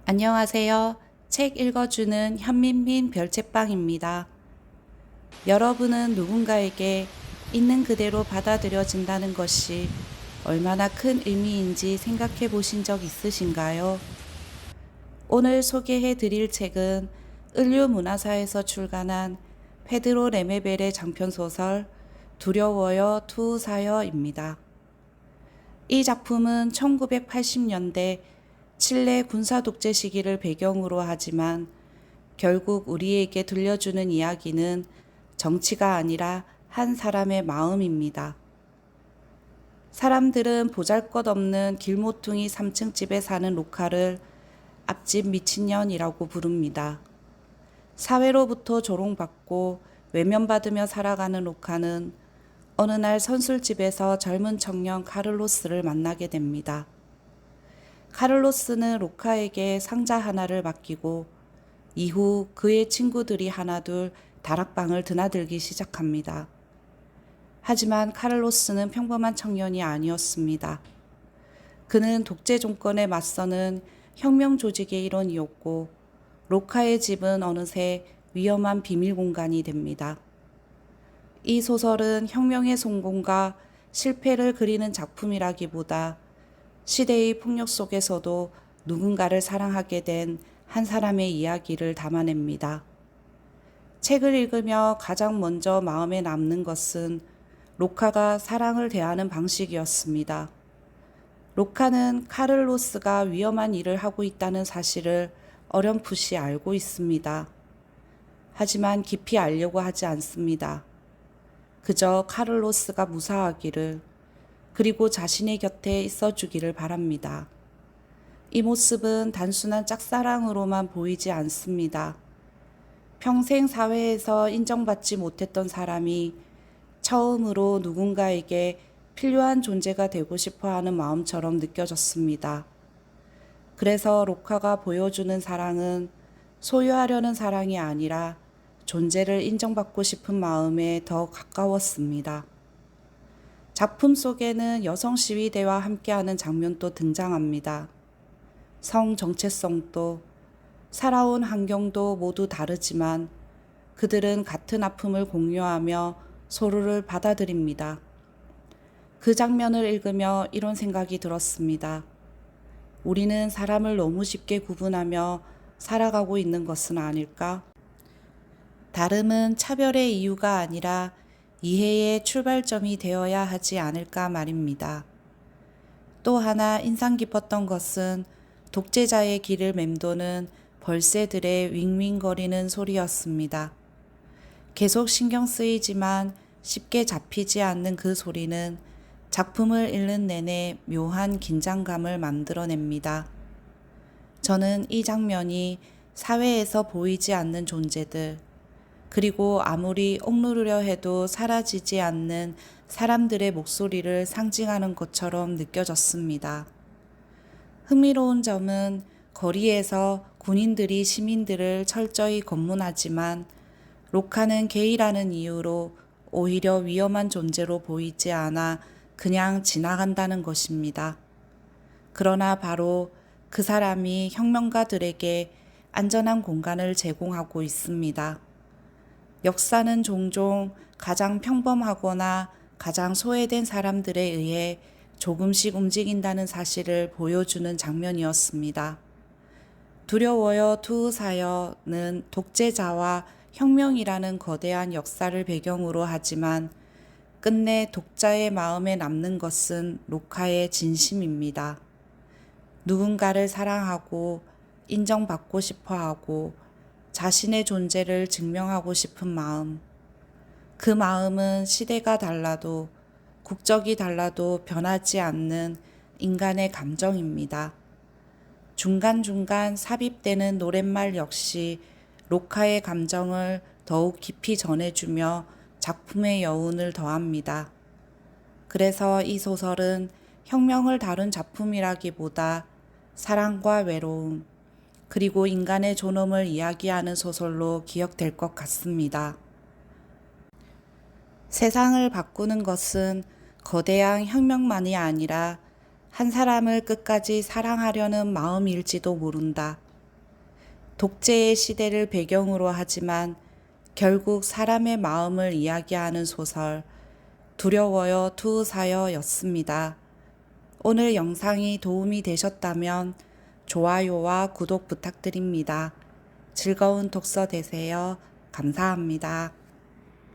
안녕하세요. 책 읽어주는 현민민 별책방입니다. 여러분은 누군가에게 있는 그대로 받아들여진다는 것이 얼마나 큰 의미인지 생각해 보신 적 있으신가요? 오늘 소개해 드릴 책은 을류문화사에서 출간한 페드로 레메벨의 장편소설 두려워요 투사여입니다. 이 작품은 1980년대 칠레 군사 독재 시기를 배경으로 하지만 결국 우리에게 들려주는 이야기는 정치가 아니라 한 사람의 마음입니다. 사람들은 보잘것없는 길모퉁이 3층 집에 사는 로카를 앞집 미친년이라고 부릅니다. 사회로부터 조롱받고 외면받으며 살아가는 로카는 어느 날 선술집에서 젊은 청년 카를로스를 만나게 됩니다. 카를로스는 로카에게 상자 하나를 맡기고 이후 그의 친구들이 하나둘 다락방을 드나들기 시작합니다. 하지만 카를로스는 평범한 청년이 아니었습니다. 그는 독재 정권에 맞서는 혁명 조직의 일원이었고 로카의 집은 어느새 위험한 비밀 공간이 됩니다. 이 소설은 혁명의 성공과 실패를 그리는 작품이라기보다 시대의 폭력 속에서도 누군가를 사랑하게 된 한 사람의 이야기를 담아냅니다. 책을 읽으며 가장 먼저 마음에 남는 것은 로카가 사랑을 대하는 방식이었습니다. 로카는 카를로스가 위험한 일을 하고 있다는 사실을 어렴풋이 알고 있습니다. 하지만 깊이 알려고 하지 않습니다. 그저 카를로스가 무사하기를, 그리고 자신의 곁에 있어주기를 바랍니다. 이 모습은 단순한 짝사랑으로만 보이지 않습니다. 평생 사회에서 인정받지 못했던 사람이 처음으로 누군가에게 필요한 존재가 되고 싶어 하는 마음처럼 느껴졌습니다. 그래서 로카가 보여주는 사랑은 소유하려는 사랑이 아니라 존재를 인정받고 싶은 마음에 더 가까웠습니다. 작품 속에는 여성 시위대와 함께하는 장면도 등장합니다. 성 정체성도 살아온 환경도 모두 다르지만 그들은 같은 아픔을 공유하며 서로를 받아들입니다. 그 장면을 읽으며 이런 생각이 들었습니다. 우리는 사람을 너무 쉽게 구분하며 살아가고 있는 것은 아닐까? 다름은 차별의 이유가 아니라 이해의 출발점이 되어야 하지 않을까 말입니다. 또 하나 인상 깊었던 것은 독재자의 길을 맴도는 벌새들의 윙윙거리는 소리였습니다. 계속 신경 쓰이지만 쉽게 잡히지 않는 그 소리는 작품을 읽는 내내 묘한 긴장감을 만들어냅니다. 저는 이 장면이 사회에서 보이지 않는 존재들, 그리고 아무리 억누르려 해도 사라지지 않는 사람들의 목소리를 상징하는 것처럼 느껴졌습니다. 흥미로운 점은 거리에서 군인들이 시민들을 철저히 검문하지만 로카는 게이라는 이유로 오히려 위험한 존재로 보이지 않아 그냥 지나간다는 것입니다. 그러나 바로 그 사람이 혁명가들에게 안전한 공간을 제공하고 있습니다. 역사는 종종 가장 평범하거나 가장 소외된 사람들에 의해 조금씩 움직인다는 사실을 보여주는 장면이었습니다. 두려워요 투사여는 독재자와 혁명이라는 거대한 역사를 배경으로 하지만 끝내 독자의 마음에 남는 것은 로카의 진심입니다. 누군가를 사랑하고 인정받고 싶어 하고 자신의 존재를 증명하고 싶은 마음. 그 마음은 시대가 달라도 국적이 달라도 변하지 않는 인간의 감정입니다. 중간중간 삽입되는 노랫말 역시 로카의 감정을 더욱 깊이 전해주며 작품의 여운을 더합니다. 그래서 이 소설은 혁명을 다룬 작품이라기보다 사랑과 외로움, 그리고 인간의 존엄을 이야기하는 소설로 기억될 것 같습니다. 세상을 바꾸는 것은 거대한 혁명만이 아니라 한 사람을 끝까지 사랑하려는 마음일지도 모른다. 독재의 시대를 배경으로 하지만 결국 사람의 마음을 이야기하는 소설 두려워요 투사여였습니다. 오늘 영상이 도움이 되셨다면 좋아요와 구독 부탁드립니다. 즐거운 독서 되세요. 감사합니다.